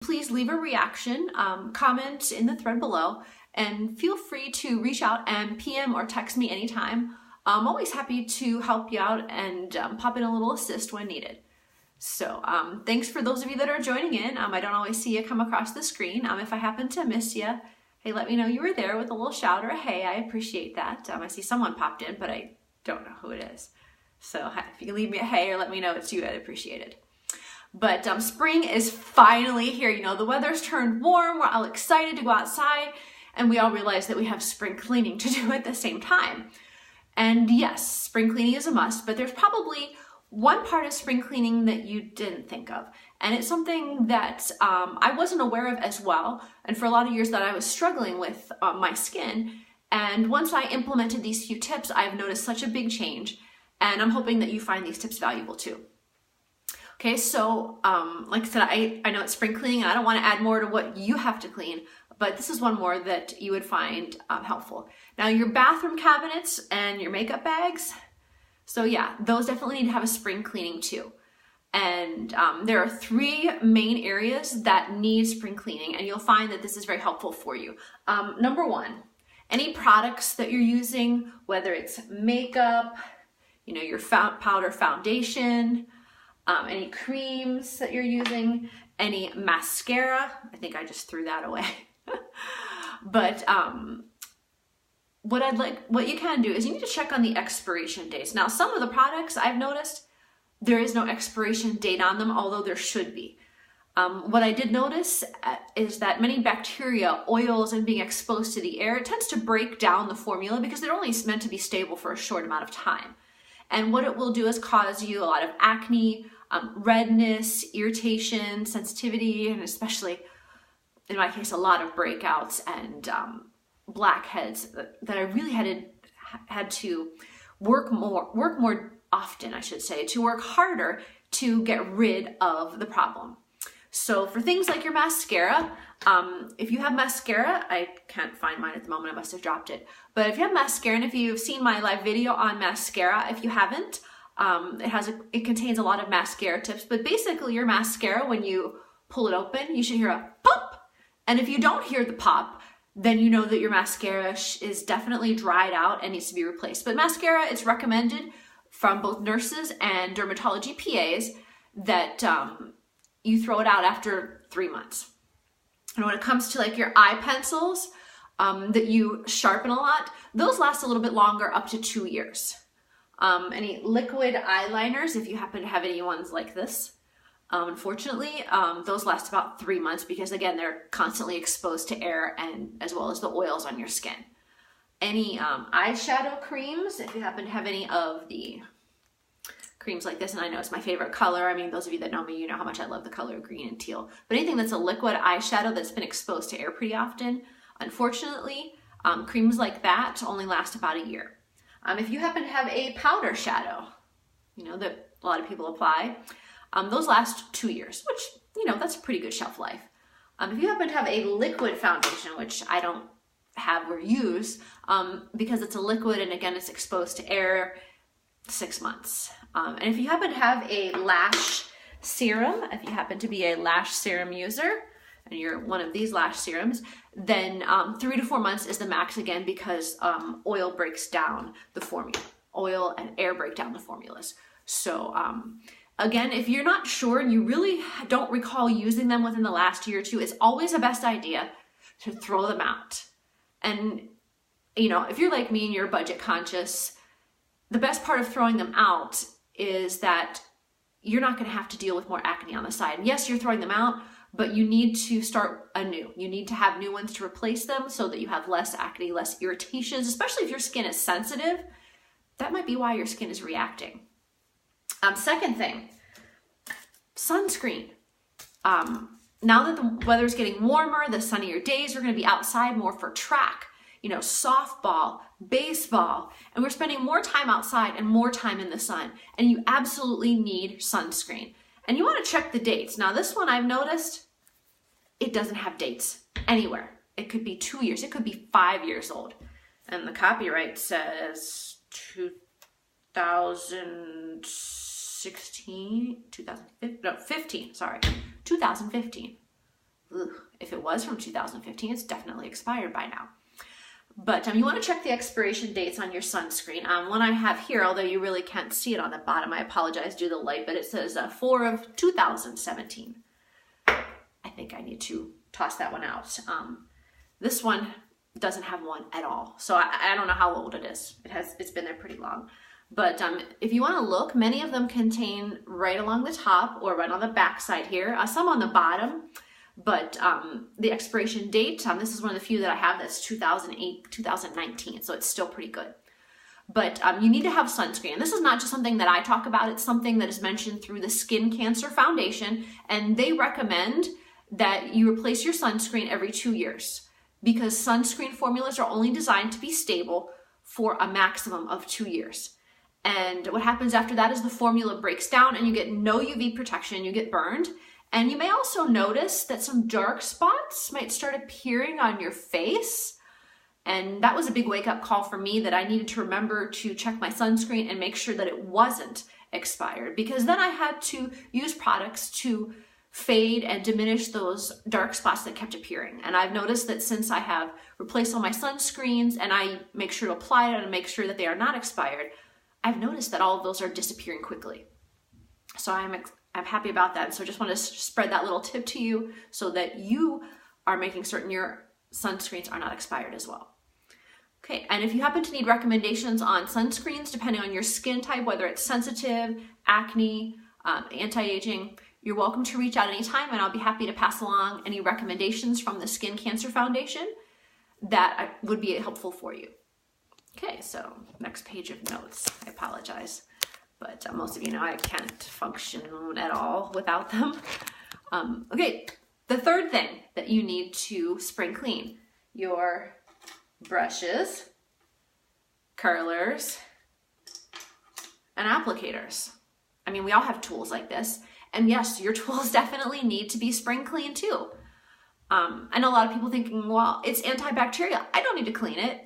Please leave a reaction, comment in the thread below, and feel free to reach out and PM or text me anytime. I'm always happy to help you out and pop in a little assist when needed. So thanks for those of you that are joining in. I don't always see you come across the screen. If I happen to miss you, hey, let me know you were there with a little shout or a hey. I appreciate that. I see someone popped in, but I don't know who it is. So if you can leave me a hey or let me know it's you, I'd appreciate it. But spring is finally here. You know, the weather's turned warm. We're all excited to go outside, and we all realize that we have spring cleaning to do at the same time. And yes, spring cleaning is a must, but there's probably one part of spring cleaning that you didn't think of. And it's something that I wasn't aware of as well. And for a lot of years that I was struggling with my skin. And once I implemented these few tips, I've noticed such a big change. And I'm hoping that you find these tips valuable too. Okay, so like I said, I know it's spring cleaning and I don't want to add more to what you have to clean, but this is one more that you would find helpful. Now your bathroom cabinets and your makeup bags, so yeah, those definitely need to have a spring cleaning too. And there are 3 main areas that need spring cleaning, and you'll find that this is very helpful for you. Number 1, any products that you're using, whether it's makeup, you know, your powder foundation, any creams that you're using, any mascara. I think I just threw that away. But what you can do is you need to check on the expiration dates. Now, some of the products I've noticed, there is no expiration date on them, although there should be. What I did notice is that many bacteria, oils, and being exposed to the air, it tends to break down the formula because they're only meant to be stable for a short amount of time. And what it will do is cause you a lot of acne, redness, irritation, sensitivity, and especially, in my case, a lot of breakouts and blackheads that I really had to work more often, I should say, to work harder to get rid of the problem. So for things like your mascara, if you have mascara, I can't find mine at the moment, I must have dropped it. But if you have mascara, and if you've seen my live video on mascara, if you haven't, it contains a lot of mascara tips. But basically your mascara, when you pull it open, you should hear a pop. And if you don't hear the pop, then you know that your mascara is definitely dried out and needs to be replaced. But mascara, it's recommended from both nurses and dermatology PAs that you throw it out after 3 months. And when it comes to like your eye pencils that you sharpen a lot, those last a little bit longer, up to 2 years. Any liquid eyeliners, if you happen to have any ones like this, unfortunately, those last about 3 months because again, they're constantly exposed to air and as well as the oils on your skin. Any eyeshadow creams, if you happen to have any of the creams like this, and I know it's my favorite color. I mean, those of you that know me, you know how much I love the color green and teal. But anything that's a liquid eyeshadow that's been exposed to air pretty often, unfortunately, creams like that only last about a year. If you happen to have a powder shadow, you know, that a lot of people apply, those last 2 years, which, you know, that's a pretty good shelf life. If you happen to have a liquid foundation, which I don't have or use, because it's a liquid and again, it's exposed to air, 6 months. And if you happen to have a lash serum, if you happen to be a lash serum user, and you're one of these lash serums, then 3 to 4 months is the max again because oil breaks down the formula. Oil and air break down the formulas. So again, if you're not sure and you really don't recall using them within the last year or two, it's always the best idea to throw them out. And you know, if you're like me and you're budget conscious, the best part of throwing them out is that you're not going to have to deal with more acne on the side. And yes, you're throwing them out, but you need to start anew. You need to have new ones to replace them so that you have less acne, less irritations, especially if your skin is sensitive. That might be why your skin is reacting. Second thing, sunscreen. Now that the weather's getting warmer, the sunnier days, we're going to be outside more for track, you know, softball, baseball, and we're spending more time outside and more time in the sun, and you absolutely need sunscreen. And you want to check the dates. Now this one I've noticed, it doesn't have dates anywhere. It could be 2 years, it could be 5 years old. And the copyright says 2015, 2015. If it was from 2015, it's definitely expired by now. But you want to check the expiration dates on your sunscreen. One I have here, although you really can't see it on the bottom, I apologize due to the light, but it says 4 of 2017. I think I need to toss that one out. This one doesn't have one at all, so I don't know how old it is. It's been there pretty long. But if you want to look, many of them contain right along the top or right on the back side here, some on the bottom. But the expiration date, this is one of the few that I have that's 2008, 2019, so it's still pretty good. But you need to have sunscreen. And this is not just something that I talk about, it's something that is mentioned through the Skin Cancer Foundation, and they recommend that you replace your sunscreen every 2 years because sunscreen formulas are only designed to be stable for a maximum of 2 years. And what happens after that is the formula breaks down and you get no UV protection, you get burned. And you may also notice that some dark spots might start appearing on your face. And that was a big wake-up call for me that I needed to remember to check my sunscreen and make sure that it wasn't expired, because then I had to use products to fade and diminish those dark spots that kept appearing. And I've noticed that since I have replaced all my sunscreens and I make sure to apply it and make sure that they are not expired, I've noticed that all of those are disappearing quickly. So I'm happy about that. So I just want to spread that little tip to you so that you are making certain your sunscreens are not expired as well. Okay, and if you happen to need recommendations on sunscreens, depending on your skin type, whether it's sensitive, acne, anti-aging, you're welcome to reach out anytime and I'll be happy to pass along any recommendations from the Skin Cancer Foundation that would be helpful for you. Okay, so next page of notes. I apologize. But most of you know I can't function at all without them. Okay, the third thing that you need to spring clean: your brushes, curlers, and applicators. I mean, we all have tools like this. And yes, your tools definitely need to be spring clean too. I know a lot of people thinking, well, it's antibacterial, I don't need to clean it.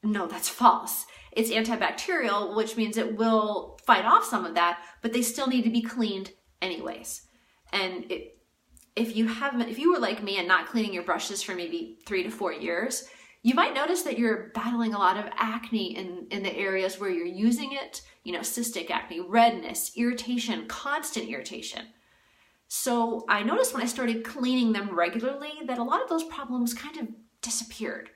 No, that's false. It's antibacterial, which means it will fight off some of that, but they still need to be cleaned anyways. And if you were like me and not cleaning your brushes for maybe 3 to 4 years, you might notice that you're battling a lot of acne in the areas where you're using it, cystic acne, redness, irritation, constant irritation. So I noticed when I started cleaning them regularly that a lot of those problems kind of disappeared.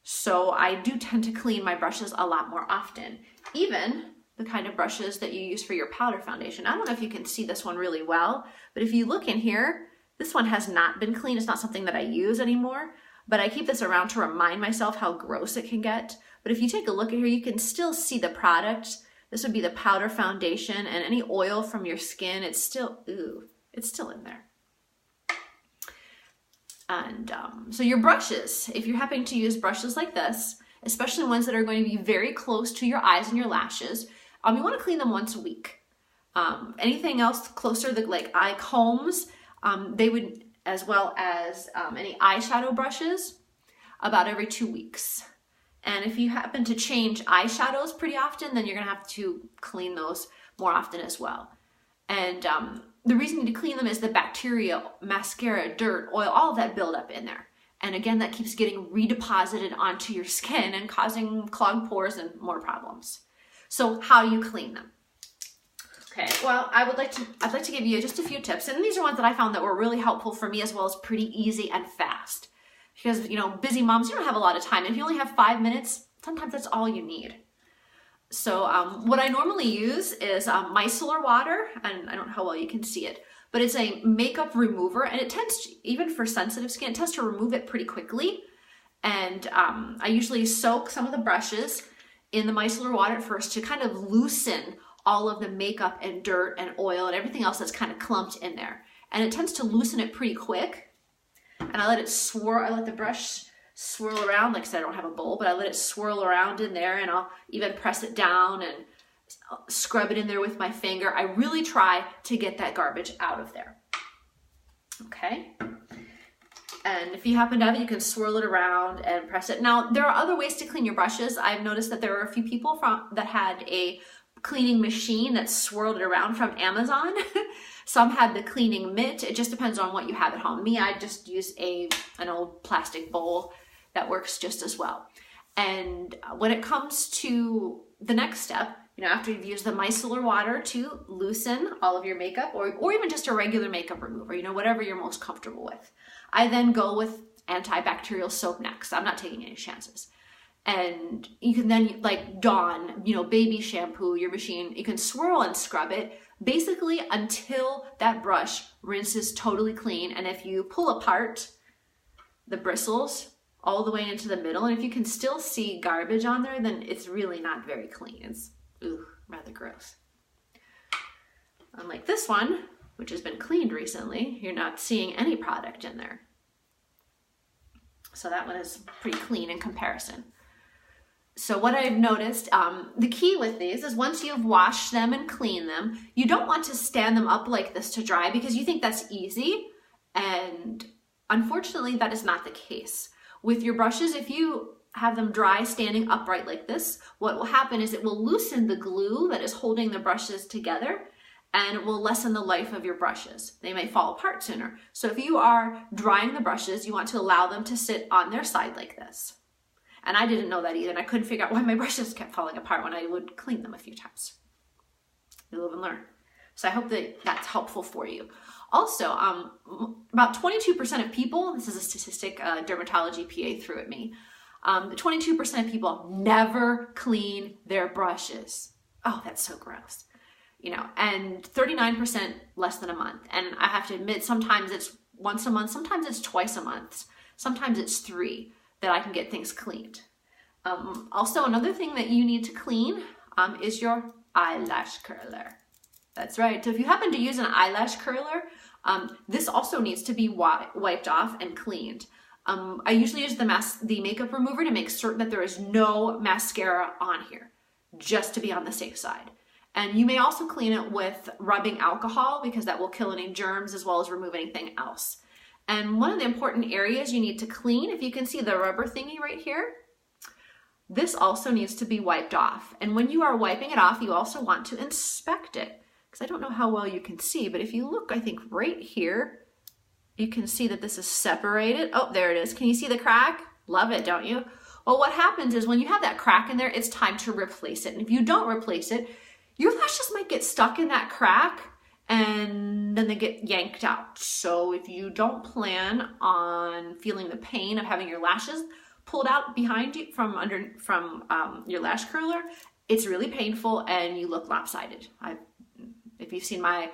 So I do tend to clean my brushes a lot more often, even the kind of brushes that you use for your powder foundation. I don't know if you can see this one really well, but if you look in here, this one has not been cleaned. It's not something that I use anymore, but I keep this around to remind myself how gross it can get. But if you take a look at here, you can still see the product. This would be the powder foundation, and any oil from your skin, it's still in there. And so your brushes, if you're having to use brushes like this, especially ones that are going to be very close to your eyes and your lashes, you want to clean them once a week. Anything else closer, like eye combs, they would, as well as any eyeshadow brushes, about every 2 weeks. And if you happen to change eyeshadows pretty often, then you're going to have to clean those more often as well. And the reason you need to clean them is the bacteria, mascara, dirt, oil, all of that build up in there. And again, that keeps getting redeposited onto your skin and causing clogged pores and more problems. So how do you clean them? Okay, well, I'd like to give you just a few tips. And these are ones that I found that were really helpful for me, as well as pretty easy and fast. Because, busy moms, you don't have a lot of time. And if you only have 5 minutes, sometimes that's all you need. So what I normally use is micellar water, and I don't know how well you can see it, but it's a makeup remover, and it tends to, even for sensitive skin, it tends to remove it pretty quickly. And I usually soak some of the brushes in the micellar water at first to kind of loosen all of the makeup and dirt and oil and everything else that's kind of clumped in there. And it tends to loosen it pretty quick. And I let it swirl, I let the brush swirl around. Like I said, I don't have a bowl, but I let it swirl around in there, and I'll even press it down and scrub it in there with my finger. I really try to get that garbage out of there. Okay. And if you happen to have it, you can swirl it around and press it. Now, there are other ways to clean your brushes. I've noticed that there are a few people that had a cleaning machine that swirled it around from Amazon. Some had the cleaning mitt. It just depends on what you have at home. Me, I just use an old plastic bowl that works just as well. And when it comes to the next step, after you've used the micellar water to loosen all of your makeup, or even just a regular makeup remover, whatever you're most comfortable with, I then go with antibacterial soap next. I'm not taking any chances. And you can then Dawn, baby shampoo, your machine. You can swirl and scrub it basically until that brush rinses totally clean. And if you pull apart the bristles all the way into the middle, and if you can still see garbage on there, then it's really not very clean. It's rather gross. Unlike this one, which has been cleaned recently, you're not seeing any product in there. So that one is pretty clean in comparison. So what I've noticed, the key with these is once you've washed them and cleaned them, you don't want to stand them up like this to dry because you think that's easy. And unfortunately, that is not the case. With your brushes, if you have them dry standing upright like this, what will happen is it will loosen the glue that is holding the brushes together, and it will lessen the life of your brushes. They may fall apart sooner. So if you are drying the brushes, you want to allow them to sit on their side like this. And I didn't know that either, and I couldn't figure out why my brushes kept falling apart when I would clean them a few times. You live and learn. So I hope that that's helpful for you. Also, about 22% of people, this is a statistic Dermatology PA threw at me, 22% of people never clean their brushes. Oh, that's so gross. And 39% less than a month. And I have to admit, sometimes it's once a month, sometimes it's twice a month, sometimes it's 3 that I can get things cleaned. Also, another thing that you need to clean is your eyelash curler. That's right. So if you happen to use an eyelash curler, this also needs to be wiped off and cleaned. I usually use the makeup remover to make certain that there is no mascara on here, just to be on the safe side. And you may also clean it with rubbing alcohol because that will kill any germs as well as remove anything else. And one of the important areas you need to clean, if you can see the rubber thingy right here, this also needs to be wiped off. And when you are wiping it off, you also want to inspect it. Because I don't know how well you can see, but if you look, I think right here, you can see that this is separated. Oh, there it is. Can you see the crack? Love it, don't you? Well, what happens is when you have that crack in there, it's time to replace it. And if you don't replace it, your lashes might get stuck in that crack and then they get yanked out. So if you don't plan on feeling the pain of having your lashes pulled out behind you from your lash curler, it's really painful and you look lopsided. If you've seen my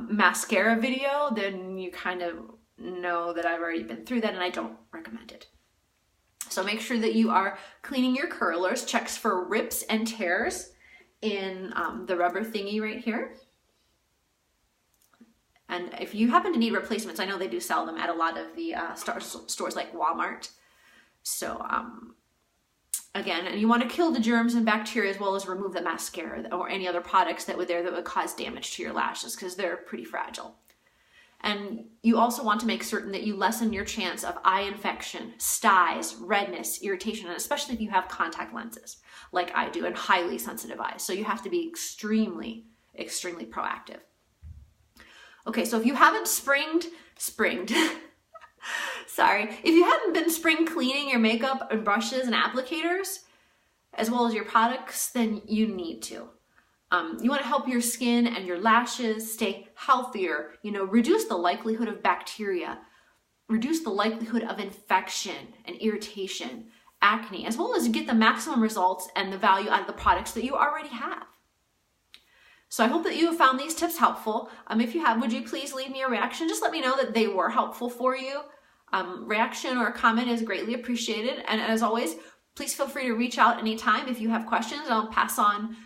mascara video, then you kind of know that I've already been through that and I don't recommend it. So make sure that you are cleaning your curlers. Checks for rips and tears in the rubber thingy right here. And if you happen to need replacements, I know they do sell them at a lot of the stores like Walmart. So again, and you want to kill the germs and bacteria as well as remove the mascara or any other products that would cause damage to your lashes because they're pretty fragile. And you also want to make certain that you lessen your chance of eye infection, styes, redness, irritation, and especially if you have contact lenses like I do and highly sensitive eyes. So you have to be extremely, extremely proactive. Okay, so if you haven't sorry, if you haven't been spring cleaning your makeup and brushes and applicators, as well as your products, then you need to. You want to help your skin and your lashes stay healthier, reduce the likelihood of bacteria, reduce the likelihood of infection and irritation, acne, as well as get the maximum results and the value out of the products that you already have. So I hope that you have found these tips helpful. If you have, would you please leave me a reaction? Just let me know that they were helpful for you. Reaction or comment is greatly appreciated. And as always, please feel free to reach out anytime if you have questions. I'll pass on